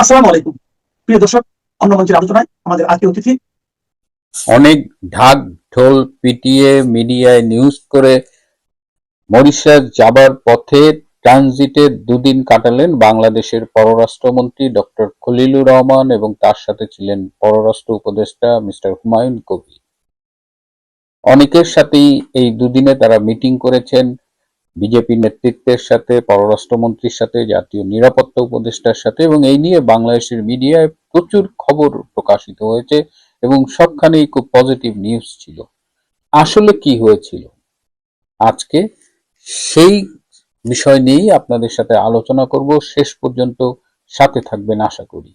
আসসালামু আলাইকুম প্রিয় দর্শক, অন্য মঞ্চের আলোচনায় আমাদের আজকের অতিথি অনেক ঢাক ঢোল পিটিয়ে মিডিয়ায় নিউজ করে মরিশাস যাবার পথে ট্রানজিটে দুদিন কাটালেন বাংলাদেশের পররাষ্ট্রমন্ত্রী ডক্টর খলিলুর রহমান এবং তার সাথে ছিলেন পররাষ্ট্র উপদেষ্টা মিস্টার হুমায়ুন কবির। অনেকের সাথেই এই দুদিনে তারা মিটিং করেছেন, বিজেপি নেতৃত্বের সাথে, পররাষ্ট্রমন্ত্রীর সাথে, জাতীয় নিরাপত্তা উপদেষ্টার সাথে, এবং এই নিয়ে বাংলাদেশের মিডিয়ায় প্রচুর খবর প্রকাশিত হয়েছে এবং সবখানেই খুব পজিটিভ নিউজ ছিল। আসলে কি হয়েছিল আজকে সেই বিষয় নিয়েই আপনাদের সাথে আলোচনা করব। শেষ পর্যন্ত সাথে থাকবেন আশা করি।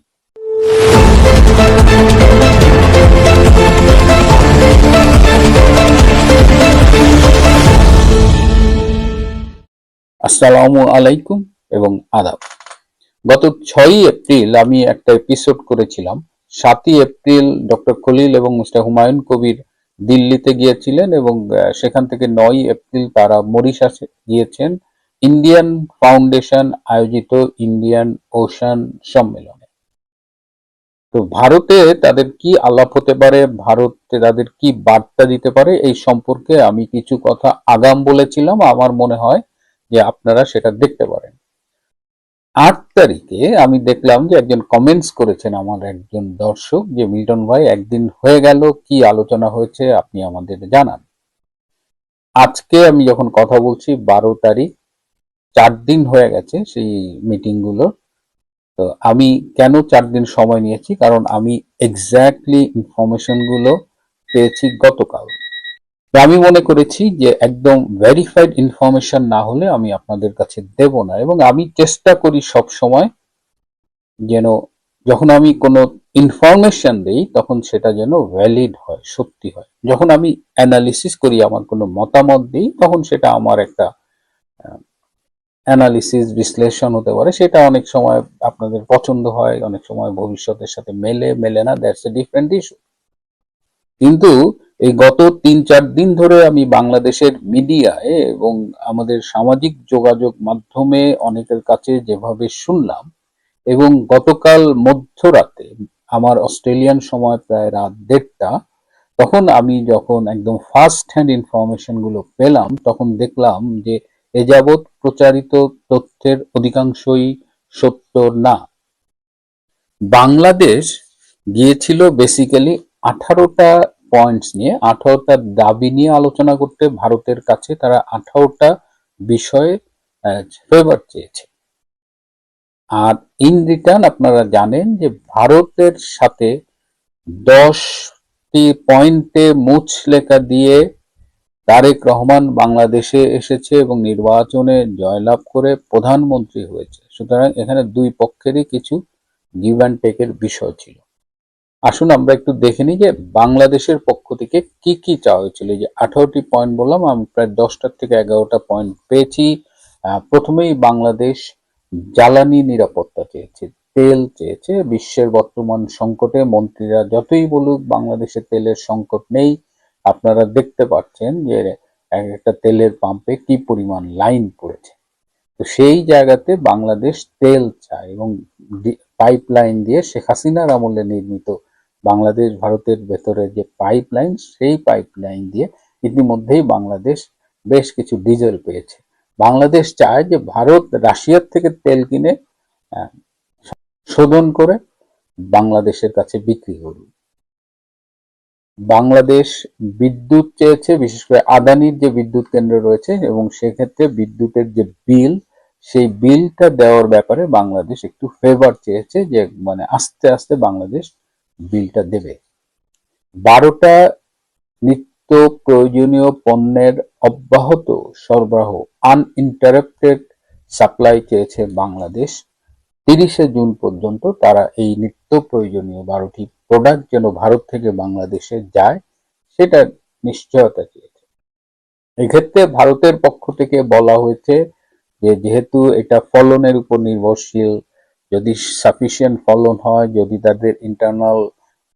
আসসালামু আলাইকুম এবং আদাব। গত 6ই এপ্রিল আমি একটা এপিসোড করেছিলাম। 7ই এপ্রিল ডক্টর খলিল এবং মিস্টার হুমায়ুন কবির দিল্লিতে গিয়েছিলেন এবং সেখান থেকে 9ই এপ্রিল তারা মরিশাসে গিয়েছেন ইন্ডিয়ান ফাউন্ডেশন আয়োজিত ইন্ডিয়ান ওশান সম্মেলনে। তো ভারতে তাদের কি আলাপ হতে পারে, ভারতে তাদের কি বার্তা দিতে পারে, এই সম্পর্কে আমি কিছু কথা আগাম বলেছিলাম। আমার মনে হয় যে আপনারা সেটা দেখতে পারেন। 8 তারিখে আমি দেখলাম যে একজন কমেন্টস করেছেন, আমার একজন দর্শক, যে মিল্টন ভাই একদিন হয়ে গেল, কি আলোচনা হয়েছে আপনি আমাদের জানান। আজকে আমি যখন কথা বলছি 12 তারিখ, 4 দিন হয়ে গেছে সেই মিটিং গুলো। তো আমি কেন 4 দিন সময় নিয়েছি, কারণ আমি এক্স্যাক্টলি ইনফরমেশন গুলো পেয়েছি গতকাল। আমি মনে করেছি যে একদম ভেরিফাইড ইনফরমেশন না হলে আমি আপনাদের কাছে দেব না, এবং আমি চেষ্টা করি সব সময় যেন যখন আমি কোনো ইনফরমেশন দেই তখন সেটা যেন ভ্যালিড হয়, সত্যি হয়। যখন আমি অ্যানালিসিস করি, আমার কোনো মতামত দিই, তখন সেটা আমার একটা অ্যানালিসিস বিশ্লেষণ হতে পারে। সেটা অনেক সময় আপনাদের পছন্দ হয়, অনেক সময় ভবিষ্যতের সাথে মেলে মেলে না, দ্যাটস এ ডিফারেন্ট ইস্যু। কিন্তু এই গত 3-4 দিন ধরে আমি বাংলাদেশের মিডিয়ায় এবং আমাদের সামাজিক যোগাযোগ মাধ্যমে অনেকের কাছে যেভাবে শুনলাম, এবং গতকাল মধ্যরাতে আমার অস্ট্রেলিয়ান সময় প্রায় রাত 1:30, তখন আমি যখন একদম ফার্স্ট হ্যান্ড ইনফরমেশন গুলো পেলাম, তখন দেখলাম যে এ যাবৎ প্রচারিত তথ্যের অধিকাংশই সত্য না। বাংলাদেশ গিয়েছিল বেসিক্যালি 18টা পয়েন্টস নিয়ে, 18টা দাবি নিয়ে আলোচনা করতে। ভারতের কাছে তারা 18টা বিষয়ে ফেভার চেয়েছে। আর ইন রিটার্ন আপনারা জানেন যে ভারতের সাথে 10টি পয়েন্টে মুচলেখা দিয়ে তারেক রহমান বাংলাদেশে এসেছে এবং নির্বাচনে জয়লাভ করে প্রধানমন্ত্রী হয়েছে। সুতরাং এখানে দুই পক্ষেরই কিছু গিভ অ্যান্ড টেকের বিষয় ছিল। আসুন আমরা একটু দেখে নিই যে বাংলাদেশের পক্ষ থেকে কি কি চাওয়া হয়েছিল। যে 18টি পয়েন্ট বললাম, আমি প্রায় 10টা থেকে 11টা পয়েন্ট পেয়েছি। প্রথমেই বাংলাদেশ জ্বালানি নিরাপত্তা চেয়েছে, তেল চেয়েছে। বিশ্বের বর্তমান সংকটে মন্ত্রীরা যতই বলুক বাংলাদেশে তেলের সংকট নেই, আপনারা দেখতে পাচ্ছেন যে একটা তেলের পাম্পে কি পরিমাণ লাইন পড়েছে। তো সেই জায়গাতে বাংলাদেশ তেল চায়, এবং পাইপলাইন দিয়ে শেখ হাসিনার আমলে নির্মিত বাংলাদেশ ভারতের ভেতরে যে পাইপলাইন, সেই পাইপলাইন দিয়ে ইতিমধ্যেই বাংলাদেশ বেশ কিছু ডিজেল পেয়েছে। বাংলাদেশ চায় যে ভারত রাশিয়ার থেকে তেল কিনে শোধন করে বাংলাদেশের কাছে বিক্রি করুক। বাংলাদেশ বিদ্যুৎ চেয়েছে, বিশেষ করে আদানির যে বিদ্যুৎ কেন্দ্র রয়েছে, এবং সেক্ষেত্রে বিদ্যুতের যে বিল, সেই বিলটা দেওয়ার ব্যাপারে বাংলাদেশ একটু ফেভার চেয়েছে, যে মানে আস্তে আস্তে বাংলাদেশ বিলটা দেবে। 12টা নিত্য প্রয়োজনীয় পণ্যের অব্যাহত সরবরাহ, আনইন্টারাপ্টেড সাপ্লাই চেয়েছে বাংলাদেশ। 30শে জুন পর্যন্ত তারা এই নিত্য প্রয়োজনীয় 12টি প্রোডাক্ট যেন ভারত থেকে বাংলাদেশে যায়, সেটা নিশ্চয়তা চেয়েছে। এক্ষেত্রে ভারতের পক্ষ থেকে বলা হয়েছে যে যেহেতু এটা ফলনের উপর নির্ভরশীল, যদি সাফিসিয়েন্ট ফলন হয়, যদি তাদের ইন্টারনাল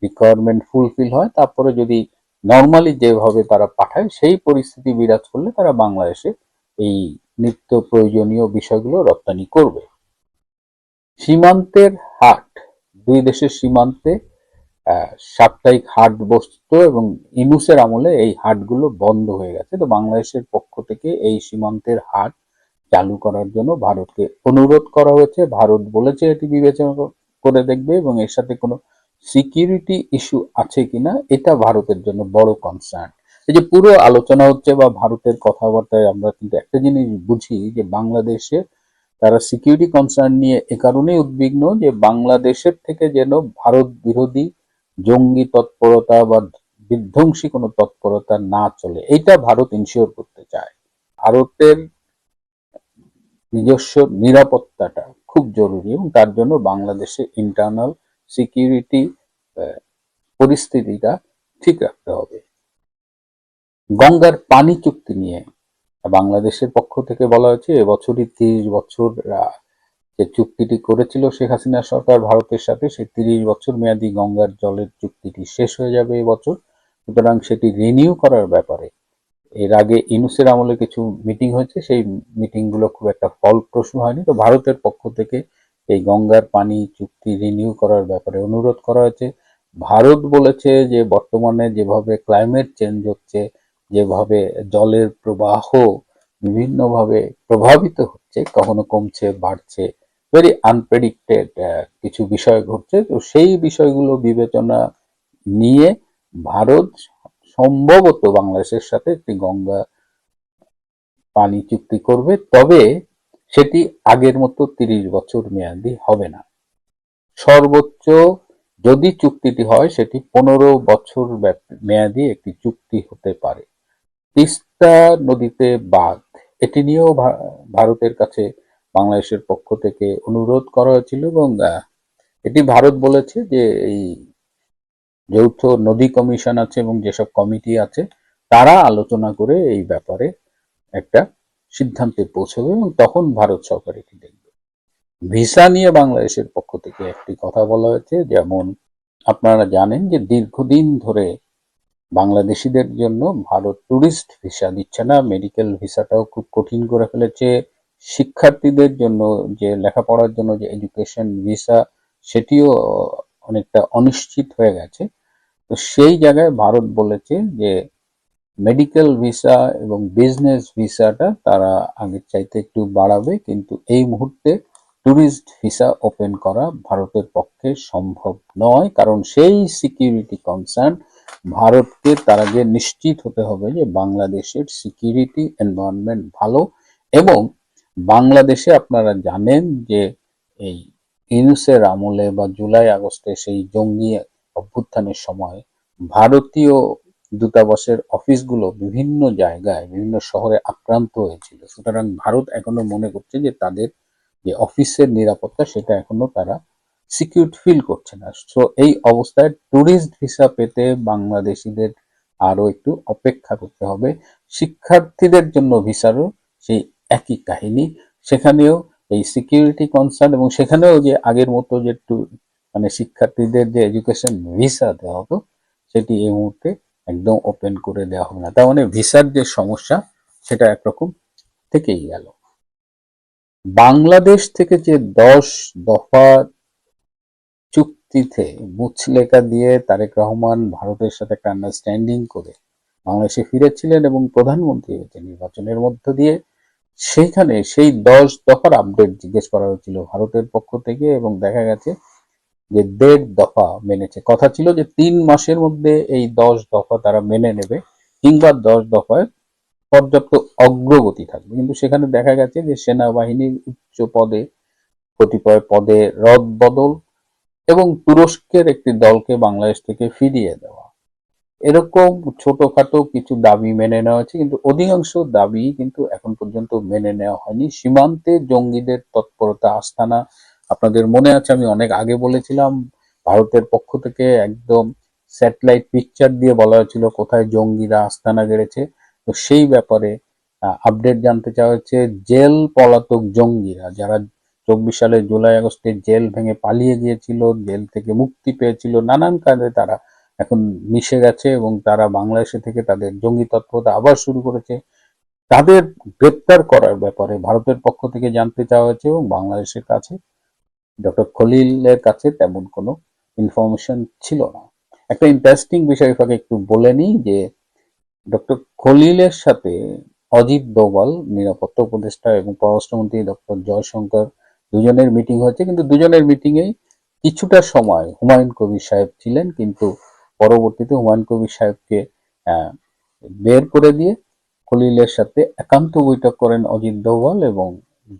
রিকোয়ারমেন্ট ফুলফিল হয়, তারপরে যদি নর্মালি যেভাবে তারা পাঠায় সেই পরিস্থিতি বিরাজ করলে তারা বাংলাদেশে এই নিত্য প্রয়োজনীয় বিষয়গুলো রপ্তানি করবে। সীমান্তের হাট দুই দেশের সীমান্তে সাপ্তাহিক হাট বসতো এবং ইউনূসের আমলে এই হাটগুলো বন্ধ হয়ে গেছে। তো বাংলাদেশের পক্ষ থেকে এই সীমান্তের হাট চালু করার জন্য ভারতকে অনুরোধ করা হয়েছে। ভারত বলেছে এটি বিবেচনা করে দেখবে এবং এর সাথে কোনো সিকিউরিটি ইস্যু আছে কিনা এটা ভারতের জন্য বড় কনসার্ন। এই যে পুরো আলোচনা হচ্ছে বা ভারতের কথাবার্তায় আমরা কিন্তু একটা জিনিস বুঝি যে বাংলাদেশে তারা সিকিউরিটি কনসার্ন নিয়ে এ কারণেই উদ্বিগ্ন যে বাংলাদেশের থেকে যেন ভারত বিরোধী জঙ্গি তৎপরতা বা বিধ্বংসী কোনো তৎপরতা না চলে, এইটা ভারত ইনশিওর করতে চায়। ভারতের নিজস্ব নিরাপত্তাটা খুব জরুরি এবং তার জন্য বাংলাদেশের ইন্টারনাল সিকিউরিটি পরিস্থিতিটা ঠিক রাখতে হবে। গঙ্গার পানি চুক্তি নিয়ে বাংলাদেশের পক্ষ থেকে বলা হয়েছে এবছরই 30 বছর যে চুক্তিটি করেছিল শেখ হাসিনা সরকার ভারতের সাথে, সেই 30 বছর মেয়াদী গঙ্গার জলের চুক্তিটি শেষ হয়ে যাবে এবছর। সুতরাং সেটি রিনিউ করার ব্যাপারে এর আগে ইউনূসের আমলে কিছু মিটিং হয়েছে, সেই মিটিং গুলো খুব একটা ফলপ্রসূ হয়নি। তো ভারতের পক্ষ থেকে এই গঙ্গার পানি চুক্তি রিনিউ করার ব্যাপারে অনুরোধ করা হয়েছে। ভারত বলেছে যে বর্তমানে যেভাবে ক্লাইমেট চেঞ্জ হচ্ছে, যেভাবে জলের প্রবাহ বিভিন্নভাবে প্রভাবিত হচ্ছে, কখনো কমছে বাড়ছে, ভেরি আনপ্রেডিক্টেড কিছু বিষয় ঘটছে। তো সেই বিষয়গুলো বিবেচনা নিয়ে ভারত সম্ভবত বাংলাদেশের সাথে একটি গঙ্গা পানি চুক্তি করবে, তবে সেটি আগের মতো 30 বছর মেয়াদী হবে না। সর্বোচ্চ যদি চুক্তিটি হয় সেটি 15 বছর মেয়াদী একটি চুক্তি হতে পারে। তিস্তা নদীতে বাঁধ, এটি নিয়েও ভারতের কাছে বাংলাদেশের পক্ষ থেকে অনুরোধ করা হয়েছিল এবং এটি ভারত বলেছে যে এই যৌথ নদী কমিশন আছে এবং যেসব কমিটি আছে তারা আলোচনা করে এই ব্যাপারে একটা সিদ্ধান্তে পৌঁছবে এবং তখন ভারত সরকার এটি দেখবে। ভিসা নিয়ে বাংলাদেশের পক্ষ থেকে একটি কথা বলা হয়েছে, যেমন আপনারা জানেন যে দীর্ঘদিন ধরে বাংলাদেশিদের জন্য ভারত ট্যুরিস্ট ভিসা দিচ্ছে না, মেডিকেল ভিসাটাও খুব কঠিন করে ফেলেছে। শিক্ষার্থীদের জন্য যে লেখাপড়ার জন্য যে এডুকেশন ভিসা সেটিও অনেকটা অনিশ্চিত হয়ে গেছে। তো সেই জায়গায় ভারত বলেছে যে মেডিকেল ভিসা এবং বিজনেস ভিসাটা তারা আগের চাইতে একটু বাড়াবে, কিন্তু এই মুহূর্তে ট্যুরিস্ট ভিসা ওপেন করা ভারতের পক্ষে সম্ভব নয়, কারণ সেই সিকিউরিটি কনসার্ন ভারতকে তার আগে নিশ্চিত হতে হবে যে বাংলাদেশের সিকিউরিটি এনভায়রনমেন্ট ভালো। এবং বাংলাদেশে আপনারা জানেন যে এই ইউনূসের আমলে বা জুলাই আগস্টে সেই জঙ্গি অভ্যুত্থানের সময় ভারতীয় দূতাবাসের অফিসগুলো বিভিন্ন জায়গায় বিভিন্ন শহরে আক্রান্ত হয়েছিল। সুতরাং ভারত এখনো মনে করছে যে তাদের যে অফিসের নিরাপত্তা সেটা এখনো তারা সিকিউর ফিল করছে না। সো এই অবস্থায় ট্যুরিস্ট ভিসা পেতে বাংলাদেশিদের আরো একটু অপেক্ষা করতে হবে। শিক্ষার্থীদের জন্য ভিসারও সেই একই কাহিনী, সেখানেও এই সিকিউরিটি কনসার্ন এবং সেখানেও যে আগের মতো যে একটু মানে শিক্ষার্থীদের যে এডুকেশন ভিসা দেওয়া হতো সেটি এই মুহূর্তে একদম ওপেন করে দেওয়া হবে না। তার মানে ভিসার যে সমস্যা সেটা একরকম থেকেই গেল। বাংলাদেশ থেকে যে 10 দফা চুক্তিতে মুচলেকা দিয়ে তারেক রহমান ভারতের সাথে একটা আন্ডারস্ট্যান্ডিং করে বাংলাদেশে ফিরেছিলেন এবং প্রধানমন্ত্রী হয়েছে নির্বাচনের মধ্য দিয়ে, সেইখানে সেই 10 দফার আপডেট জিজ্ঞেস করা হয়েছিল ভারতের পক্ষ থেকে এবং দেখা গেছে যে 1.5 দফা মেনেছে। কথা ছিল যে 3 মাসের মধ্যে এই 10 দফা তারা মেনে নেবে কিংবা 10 দফায় পর্যাপ্ত অগ্রগতি থাকবে, কিন্তু সেখানে দেখা গেছে যে সেনাবাহিনীর উচ্চ পদে কতিপয় পদে রদবদল এবং তুরস্কের একটি দলকে বাংলাদেশ থেকে ফিরিয়ে দেওয়া, এরকম ছোটখাটো কিছু দাবি মেনে নেওয়া হয়েছে, কিন্তু অধিকাংশ দাবি কিন্তু এখন পর্যন্ত মেনে নেওয়া হয়নি। সীমান্তে জঙ্গিদের তৎপরতা আস্তানা, আপনাদের মনে আছে আমি অনেক আগে বলেছিলাম ভারতের পক্ষ থেকে একদম স্যাটেলাইট পিকচার দিয়ে বলা হয়েছিল কোথায় জঙ্গিরা আস্তানা গেড়েছে। তো সেই ব্যাপারে আপডেট জানতে চাওয়া হচ্ছে। জেল পলাতক জঙ্গিরা যারা 24 সালের জুলাই আগস্টে জেল ভেঙে পালিয়ে গিয়েছিল, জেল থেকে মুক্তি পেয়েছিল, নানান কাজে তারা এখন মিশে গেছে এবং তারা বাংলাদেশে থেকে তাদের জঙ্গি তৎপরতা আবার শুরু করেছে, তাদের গ্রেপ্তার করার ব্যাপারে ভারতের পক্ষ থেকে জানতে চাওয়া হয়েছে এবং বাংলাদেশের কাছে ডক্টর খলিলের কাছে তেমন কোনো ইনফরমেশন ছিল না। একটা ইন্টারেস্টিং বিষয় ফাঁকে একটু বলে নিই যে ডক্টর খলিলের সাথে অজিত দোভাল নিরাপত্তা উপদেষ্টা এবং পররাষ্ট্রমন্ত্রী ডক্টর জয়শঙ্কর দুজনের মিটিং হয়েছে, কিন্তু দুজনের মিটিংয়েই কিছুটা সময় হুমায়ুন কবির সাহেব ছিলেন, কিন্তু পরবর্তীতে হুমায়ুন কবির সাহেবকে বের করে দিয়ে খলিলের সাথে একান্ত বৈঠক করেন অজিত দোভাল এবং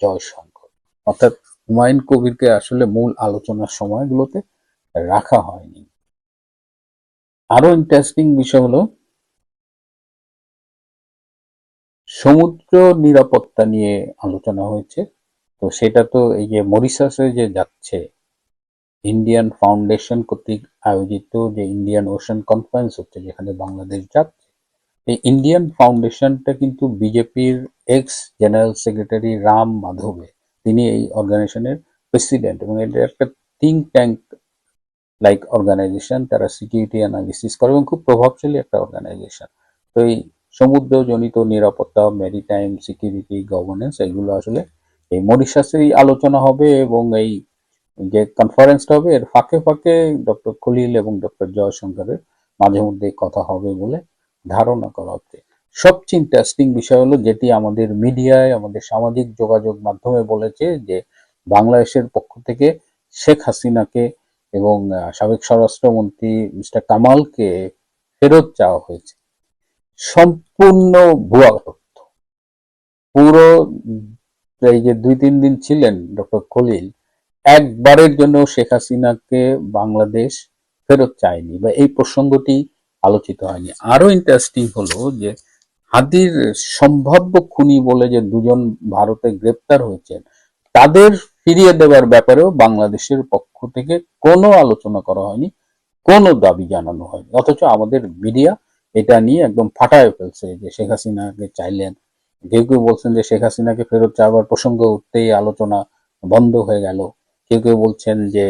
জয়শঙ্কর। অর্থাৎ হুমায়ুন কবিরকে আসলে মূল আলোচনার সময়গুলোতে রাখা হয়নি। আরো ইন্টারেস্টিং বিষয় হলো সমুদ্র নিরাপত্তা নিয়ে আলোচনা হয়েছে। তো সেটা তো এই যে মরিশাসে যে যাচ্ছে ইন্ডিয়ান ফাউন্ডেশন কর্তৃক আয়োজিত যে ইন্ডিয়ান ওশান কনফারেন্স হচ্ছে, যেখানে বাংলাদেশ যাচ্ছে, এই ইন্ডিয়ান ফাউন্ডেশনটা কিন্তু বিজেপির এক্স জেনারেল সেক্রেটারি রাম মাধবে, তিনি এই অর্গানাইজেশনের প্রেসিডেন্ট, এবং এটা একটা থিঙ্ক ট্যাঙ্ক লাইক অর্গানাইজেশন। তারা সিকিউরিটি অ্যানালিসিস করে এবং খুব প্রভাবশালী একটা অর্গানাইজেশন। তো এই সমুদ্রজনিত নিরাপত্তা, মেরিটাইম সিকিউরিটি, গভর্নেন্স, এগুলো আসলে এই মরিশাসেই আলোচনা হবে, এবং এই যে কনফারেন্সটা হবে এর ফাঁকে ফাঁকে ডক্টর খলিল এবং ডক্টর জয়শঙ্করের মাঝে মধ্যে কথা হবে বলে ধারণা করা হচ্ছে। সবচেয়ে ইন্টারেস্টিং বিষয় হলো যেটি আমাদের মিডিয়ায়, আমাদের সামাজিক যোগাযোগ মাধ্যমে বলেছে, যে বাংলাদেশের পক্ষ থেকে শেখ হাসিনাকে এবং সাবেক স্বরাষ্ট্রমন্ত্রী মিস্টার কামালকে ফেরত চাওয়া হয়েছে। সম্পূর্ণ ভুয়া তথ্য। পুরো এই যে 2-3 দিন ছিলেন ডক্টর খলিল, একবারের জন্য শেখ হাসিনাকে বাংলাদেশ ফেরত চায়নি বা এই প্রসঙ্গটি আলোচিত হয়নি। আরো ইন্টারেস্টিং হলো যে হাদির সম্ভাব্য খুনি বলে যে দুজন ভারতে গ্রেপ্তার হয়েছেন, তাদের ফিরিয়ে দেওয়ার ব্যাপারেও বাংলাদেশের পক্ষ থেকে কোনো আলোচনা করা হয়নি, কোনো দাবি জানানো হয়নি। অথচ আমাদের মিডিয়া এটা নিয়ে একদম ফাটায় ফেলছে যে শেখ হাসিনাকে চাইলেন। কেউ কেউ বলছেন যে শেখ হাসিনাকে ফেরত চাওয়ার প্রসঙ্গ উঠতেই আলোচনা বন্ধ হয়ে গেল। কেউ কেউ বলছেন যে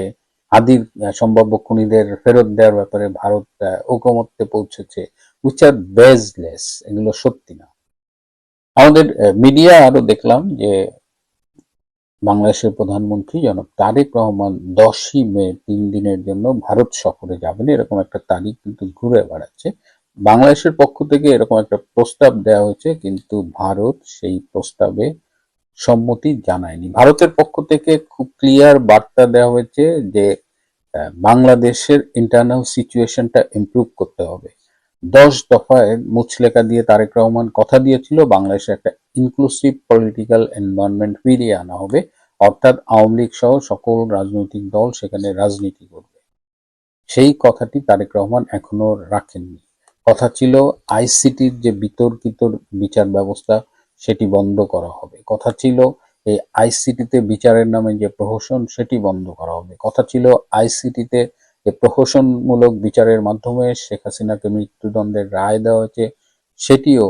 হাদির সম্ভাব্য খুনিদের ফেরত দেওয়ার ব্যাপারে ভারত ঐকমত্যে পৌঁছেছে, উইচ আর বেসলেস, এগুলো সত্যি না। আমাদের মিডিয়া আরো দেখলাম যে বাংলাদেশের প্রধানমন্ত্রী জনাব তারেক রহমান 10ই মে 3 দিনের জন্য ভারত সফরে যাবেন, এরকম একটা তারিখ কিন্তু ঘুরে বেড়াচ্ছে। বাংলাদেশের পক্ষ থেকে এরকম একটা প্রস্তাব দেওয়া হয়েছে, কিন্তু ভারত সেই প্রস্তাবে সম্মতি জানায়নি। ভারতের পক্ষ থেকে খুব ক্লিয়ার বার্তা দেওয়া হয়েছে যে বাংলাদেশের ইন্টারনাল সিচুয়েশনটা ইমপ্রুভ করতে হবে। 10 দফায় মুচলেখা দিয়ে তারেক রহমান কথা দিয়েছিল বাংলাদেশে একটা ইনক্লুসিভ পলিটিক্যাল এনভায়রনমেন্ট ফিরিয়ে আনা হবে, অর্থাৎ আওয়ামী লীগ সহ সকল রাজনৈতিক দল সেখানে রাজনীতি করবে। সেই কথাটি তারেক রহমান এখনো রাখেননি। কথা ছিল আইসিটির যে বিতর্কিত বিচার ব্যবস্থা সেটি বন্ধ করা হবে। কথা ছিল এই আইসিটিতে বিচারের নামে যে প্রহসন সেটি বন্ধ করা হবে। কথা ছিল আইসিটিতে যে প্রহসনমূলক বিচারের মাধ্যমে শেখ হাসিনাকে মৃত্যুদণ্ডের রায় দেওয়া হয়েছে সেটিও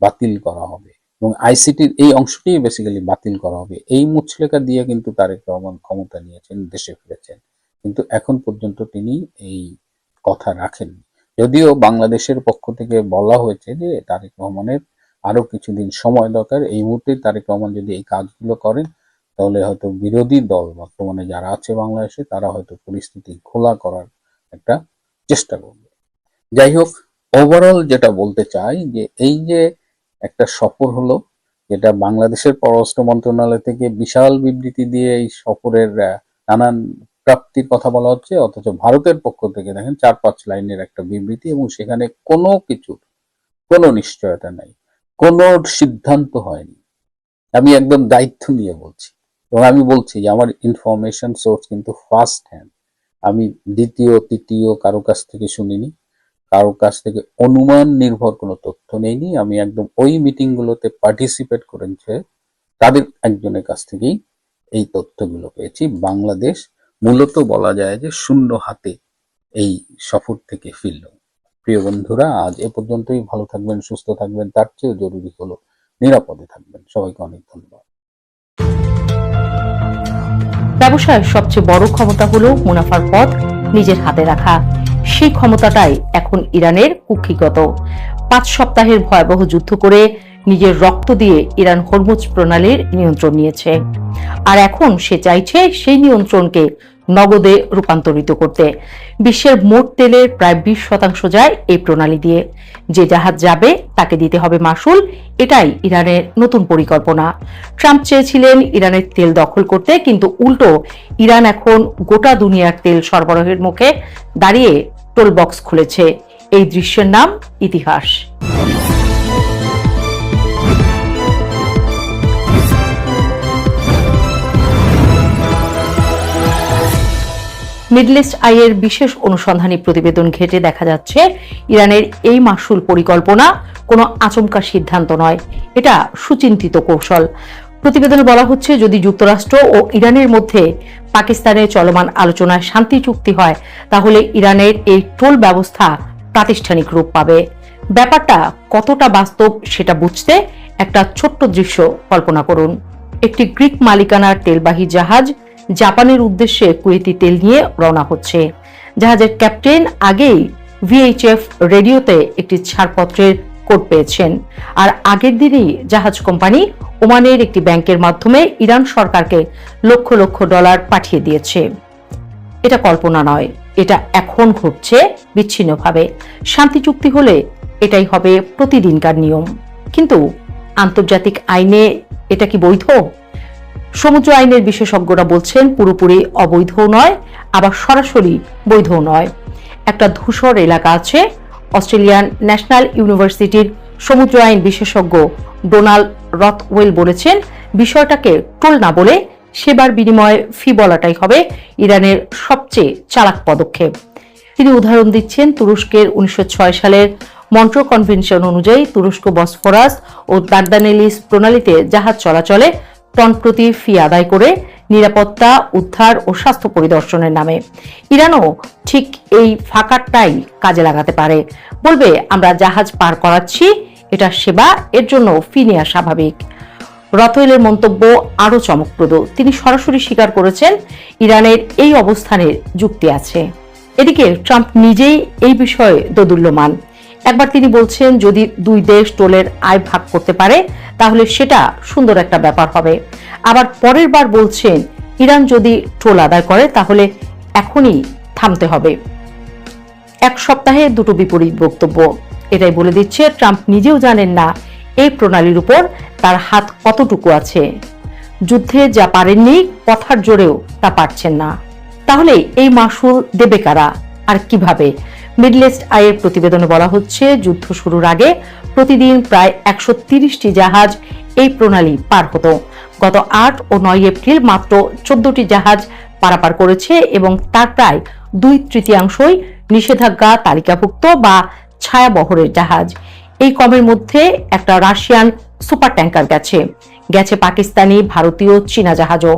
বাতিল করা হবে, এবং আইসিটির এই অংশটি বেসিক্যালি বাতিল করা হবে। এই মুচলেখা দিয়ে কিন্তু তারেক রহমান ক্ষমতা নিয়েছেন, দেশে ফিরেছেন, কিন্তু এখন পর্যন্ত তিনি এই কথা রাখেননি। যদিও বাংলাদেশের পক্ষ থেকে বলা হয়েছে যে তারেক রহমানের আরো কিছুদিন সময় দরকার। এই মুহূর্তে তারেক রহমান যদি এই কাজগুলো করেন তাহলে হয়তো বিরোধী দল বর্তমানে যারা আছে বাংলাদেশে তারা হয়তো পরিস্থিতি ঘোলা করার একটা চেষ্টা করবে। যাই হোক, ওভারঅল যেটা বলতে চাই যে এই যে একটা সফর হলো, যেটা বাংলাদেশের পররাষ্ট্র মন্ত্রণালয় থেকে বিশাল বিবৃতি দিয়ে এই সফরের নানান প্রাপ্তির কথা বলা হচ্ছে, অথচ ভারতের পক্ষ থেকে দেখেন 4-5 লাইনের একটা বিবৃতি, এবং সেখানে কোনো কিছুর কোনো নিশ্চয়তা নাই, কোনো সিদ্ধান্ত হয়নি। আমি একদম দায়িত্ব নিয়ে বলছি, এবং আমি বলছি যে আমার ইনফরমেশন সোর্স কিন্তু ফার্স্ট হ্যান্ড। আমি দ্বিতীয় তৃতীয় কারো কাছ থেকে শুনিনি, কারো কাছ থেকে অনুমান নির্ভর কোনো তথ্য নেইনি। আমি একদম ওই মিটিং গুলোতে পার্টিসিপেট করেছে তাদের একজনের কাছ থেকেই এই তথ্যগুলো পেয়েছি। বাংলাদেশ মূলত বলা যায় যে শূন্য হাতে এই সফর থেকে ফিরল। প্রিয় বন্ধুরা, আজ এ পর্যন্তই। ভালো থাকবেন, সুস্থ থাকবেন, তার চেয়েও জরুরি হলো নিরাপদে থাকবেন। সবাইকে অনেক ধন্যবাদ। ব্যবসার সবচেয়ে বড় ক্ষমতা হলো মুনাফার পথ নিজের হাতে রাখা। সেই ক্ষমতাটাই এখন ইরানের কুক্ষিগত। 5 সপ্তাহের ভয়াবহ যুদ্ধ করে নিজের রক্ত দিয়ে ইরান হরমুজ প্রণালীর নিয়ন্ত্রণ নিয়েছে, আর এখন সে চাইছে সেই নিয়ন্ত্রণকে নগদে রূপান্তরিত করতে। বিশ্বের মোট তেলের প্রায় 20% যায় এই প্রণালী দিয়ে। যে জাহাজ যাবে তাকে দিতে হবে মাসুল, এটাই ইরানের নতুন পরিকল্পনা। ট্রাম্প চেয়েছিলেন ইরানের তেল দখল করতে, কিন্তু উল্টো ইরান এখন গোটা দুনিয়ার তেল সরবরাহের মুখে দাঁড়িয়ে টোল বক্স খুলেছে। এই দৃশ্যের নাম ইতিহাস। মিডল ইস্ট আইয়ের বিশেষ অনুসন্ধানী প্রতিবেদন ঘেঁটে দেখা যাচ্ছে ইরানের এই মাসুল পরিকল্পনা কোনো আচমকা সিদ্ধান্ত নয়, এটা সুচিন্তিত কৌশল। প্রতিবেদনে বলা হচ্ছে, যদি যুক্তরাষ্ট্র ও ইরানের মধ্যে পাকিস্তানের চলমান আলোচনায় শান্তি চুক্তি হয়, তাহলে ইরানের এই টোল ব্যবস্থা প্রাতিষ্ঠানিক রূপ পাবে। ব্যাপারটা কতটা বাস্তব সেটা বুঝতে একটা ছোট্ট দৃশ্য কল্পনা করুন। একটি গ্রিক মালিকানার তেলবাহী জাহাজ জাপানের উদ্দেশ্যে কুয়েতি তেল নিয়ে রওনা হচ্ছে। জাহাজের ক্যাপ্টেন আগেই ভিএইচএফ রেডিওতে একটি ছাড়পত্রের কোড পেয়েছেন, আর আগের দিনই জাহাজ কোম্পানি ওমানের একটি ব্যাংকের মাধ্যমে ইরান সরকারকে লক্ষ লক্ষ ডলার পাঠিয়ে দিয়েছে। এটা কল্পনা নয়, এটা এখন ঘটছে বিচ্ছিন্নভাবে। শান্তি চুক্তি হলে এটাই হবে প্রতিদিনকার নিয়ম। কিন্তু আন্তর্জাতিক আইনে এটা কি বৈধ? সমুদ্র আইনের বিশেষজ্ঞরা বলছেন পুরোপুরি অবৈধ নয়, আবার সরাসরি বৈধ নয়। একটা ধূসর এলাকা আছে। অস্ট্রেলিয়ান ন্যাশনাল ইউনিভার্সিটির সমুদ্র আইন বিশেষজ্ঞ ডোনাল্ড রথওয়েল বলেছেন, বিষয়টাকে টোল না বলে সেবার বিনিময়ে ফি বলাটাই হবে ইরানের সবচেয়ে চালাক পদক্ষেপ। তিনি উদাহরণ দিচ্ছেন, তুরস্কের 1906 সালের মন্ট্রো কনভেনশন অনুযায়ী তুরস্ক বসফরাস ও দারদানেলিস প্রণালীতে জাহাজ চলাচলে টন প্রতি ফি আদায় করে নিরাপত্তা, উদ্ধার ও স্বাস্থ্য পরিদর্শনের নামে। ইরানও ঠিক এই ফাঁকাটাই কাজে লাগাতে পারে, বলবে আমরা জাহাজ পার করাচ্ছি, এটা সেবা, এর জন্য ফি নেওয়া স্বাভাবিক। রথওয়েলের মন্তব্য আরো চমকপ্রদ। তিনি সরাসরি স্বীকার করেছেন ইরানের এই অবস্থানের যুক্তি আছে। এদিকে ট্রাম্প নিজেই এই বিষয়ে দোদুল্যমান। একবার তিনি বলছেন, যদি দুই দেশ টোলের আয় ভাগ করতে পারে তাহলে সেটা সুন্দর একটা ব্যাপার হবে। আবার পরের বার বলছেন, ইরান যদি টোল আদায় করে তাহলে এখনই থামতে হবে। এক সপ্তাহে দুটো বিপরীত বক্তব্য। এটাই বলে দিচ্ছে ট্রাম্প নিজেও জানেন না এই প্রণালীর উপর তার হাত কতটুকু আছে। যুদ্ধে যা পারেননি, কথার জোরেও তা পারছেন না। তাহলে এই মাসুল দেবে কারা আর কিভাবে? মিডল ইস্ট আইয়ের প্রতিবেদনে বলা হচ্ছে, যুদ্ধ শুরুর আগে প্রতিদিন প্রায় 130টি জাহাজ এই প্রণালী পার হতো। গত 8 ও 9 এপ্রিল মাত্র 14টি জাহাজ পারাপার করেছে এবং তার প্রায় 2/3 নিষেধাজ্ঞা তালিকাভুক্ত বা ছায়াবহরের জাহাজ। এই কমের মধ্যে একটা রাশিয়ান সুপার ট্যাঙ্কার গেছে পাকিস্তানি, ভারতীয়, চীনা জাহাজও।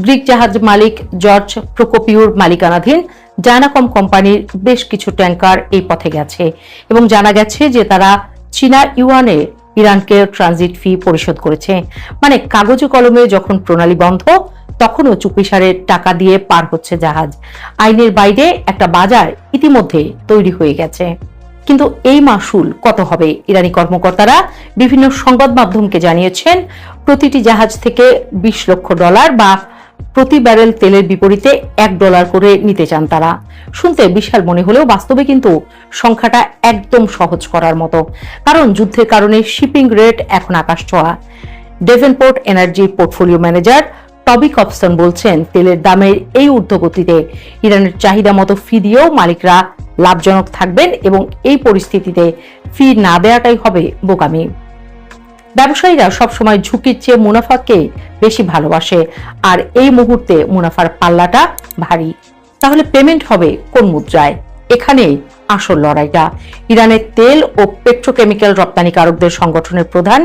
গ্রিক জাহাজ মালিক জর্জ প্রোকোপিউর মালিকানাধীন জানাকম কোম্পানির বেশ কিছু ট্যাঙ্কার এই পথে গেছে এবং জানা গেছে যে তারা চীনা ইউয়ানে ইরানকে ট্রানজিট ফি পরিশোধ করেছে। মানে কাগজে কলমে যখন প্রণালী বন্ধ, তখনও চুপিসারে টাকা দিয়ে পার হচ্ছে জাহাজ। আইনের বাইরে একটা বাজার ইতিমধ্যে তৈরি হয়ে গেছে। কিন্তু এই মাসুল কত হবে? ইরানি কর্মকর্তারা বিভিন্ন সংবাদ মাধ্যমকে জানিয়েছেন, প্রতিটি জাহাজ থেকে $20 লক্ষ বা প্রতি ব্যারেল তেলের বিপরীতে $1 করে নিতে চান তারা। শুনতে বিশাল মনে হলেও বাস্তবে কিন্তু সংখ্যাটা একদম সহজ করার মতো, কারণ যুদ্ধের কারণে শিপিং রেট এখন আকাশ ছোঁয়া। ডেভেনপোর্ট এনার্জি পোর্টফোলিও ম্যানেজার টবি কপসন বলছেন, তেলের দামের এই ঊর্ধ্বগতিতে ইরানের চাহিদা মতো ফি দিয়েও মালিকরা লাভজনক থাকবেন এবং এই পরিস্থিতিতে ফি না দেওয়াটাই হবে বোকামি। ব্যবসায়ীরা সবসময় ঝুঁকির চেয়ে মুনাফাকে বেশি ভালোবাসে, আর এই মুহূর্তে মুনাফার পাল্লাটা ভারী। তাহলে পেমেন্ট হবে কোন মুদ্রায়? এখানে আসল লড়াইটা। ইরানের তেল ও পেট্রোকেমিক্যাল রপ্তানিকারকদের সংগঠনের প্রধান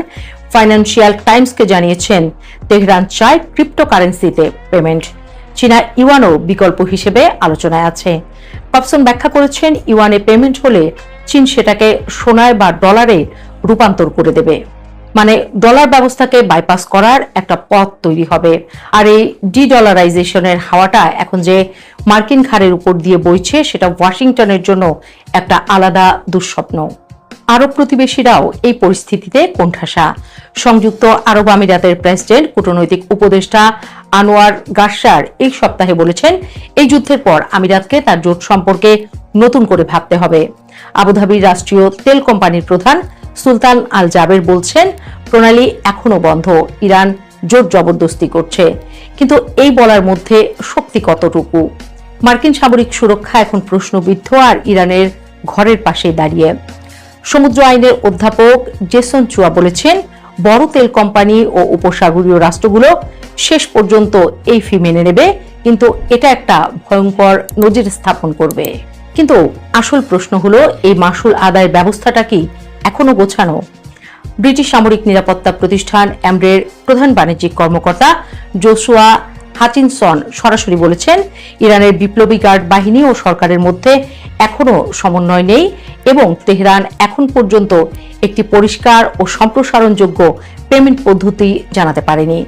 ফাইন্যান্সিয়াল টাইমসকে জানিয়েছেন, তেহরান চায় ক্রিপ্টোকারেন্সিতে পেমেন্ট। চীনা ইউয়ানও বিকল্প হিসেবে আলোচনায় আছে। কপসন ব্যাখ্যা করেছেন, ইউয়ানে পেমেন্ট হলে চীন সেটাকে সোনায় বা ডলারে রূপান্তর করে দেবে। মানে ডলার ব্যবস্থাকে বাইপাস করার একটা পথ তৈরি হবে। আর এই ডিডলারাইজেশনের হাওয়াটা এখন যে মার্কিন ঘাড়ের উপর দিয়ে বইছে, সেটা ওয়াশিংটনের জন্য একটা আলাদা দুঃস্বপ্ন। আরব প্রতিবেশীরাও এই পরিস্থিতিতে কোণঠাসা। সংযুক্ত আরব আমিরাতের প্রেসিডেন্ট, কূটনৈতিক উপদেষ্টা আনোয়ার গাশার এই সপ্তাহে বলেছেন, এই যুদ্ধের পর আমিরাতকে তার জোট সম্পর্কে নতুন করে ভাবতে হবে। আবুধাবির রাষ্ট্রীয় তেল কোম্পানির প্রধান সুলতান আল জাবের বলছেন, প্রণালী এখনো বন্ধ, ইরান জোট জবরদস্তি করছে। কিন্তু এই বলার মধ্যে শক্তি কতটুকু? মার্কিন সামরিক সুরক্ষা এখন প্রশ্নবিদ্ধ, আর ইরানের ঘরের পাশে দাঁড়িয়ে। সমুদ্র আইনের অধ্যাপক জেসন চুয়া বলেছেন, বড় তেল কোম্পানি ও উপসাগরীয় রাষ্ট্রগুলো শেষ পর্যন্ত এই ফি মেনে নেবে, কিন্তু এটা একটা ভয়ঙ্কর নজির স্থাপন করবে। কিন্তু আসল প্রশ্ন হলো, এই মাসুল আদায়ের ব্যবস্থাটা কি এখনো গোছানো? ব্রিটিশ সামরিক নিরাপত্তা প্রতিষ্ঠান অ্যামরের প্রধান বাণিজ্যিক কর্মকর্তা জোশুয়া হাচিনসন সরাসরি বলেছেন, ইরানের বিপ্লবী গার্ড বাহিনী ও সরকারের মধ্যে এখনো সমন্বয় নেই এবং তেহরান এখন পর্যন্ত একটি পরিষ্কার ও সম্প্রসারণযোগ্য পেমেন্ট পদ্ধতি জানাতে পারেনি।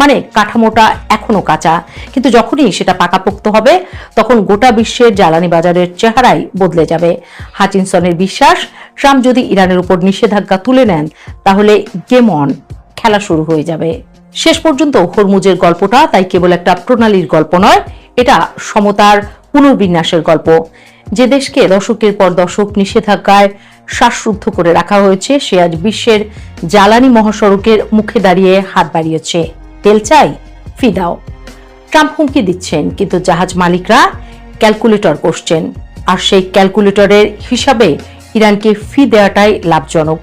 মানে কাঠামোটা এখনো কাঁচা, কিন্তু যখনই সেটা পাকাপোক্ত হবে তখন গোটা বিশ্বের জ্বালানি বাজারের চেহারাই বদলে যাবে। হাচিনসনের বিশ্বাস, ট্রাম্প যদি ইরানের উপর নিষেধাজ্ঞা তুলে নেন তাহলে গেম অন, খেলা শুরু হয়ে যাবে। শেষ পর্যন্ত হরমুজের গল্পটা তাই কেবল একটা প্রণালীর গল্প নয়, এটা সমতার পুনর্বিন্যাসের গল্প। যে দেশকে দশকের পর দশক নিষেধাজ্ঞায় শ্বাসরুদ্ধ করে রাখা হয়েছে, সে আজ বিশ্বের জ্বালানি মহাসড়কের মুখে দাঁড়িয়ে হাত বাড়িয়েছে। তেল চাই, ফি দাও। ট্রাম্প হুমকি দিচ্ছেন, কিন্তু জাহাজ মালিকরা ক্যালকুলেটর কষছেন, আর সেই ক্যালকুলেটরের হিসাবে ইরানকে ফি দেওয়াটাই লাভজনক।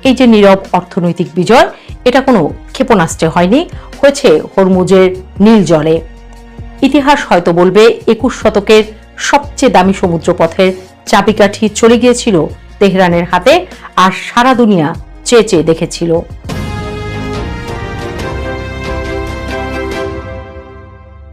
এই যে নীরব অর্থনৈতিক বিজয়, এটা কোনো ক্ষেপণাস্ত্রে হয়নি, হয়েছে হরমুজের নীল জলে। ইতিহাস হয়তো বলবে 21 শতকের সবচেয়ে দামি সমুদ্রপথের চাবিকাঠি চলে গিয়েছিল তেহরানের হাতে, আর সারা দুনিয়া চেয়ে চেয়ে দেখেছিল।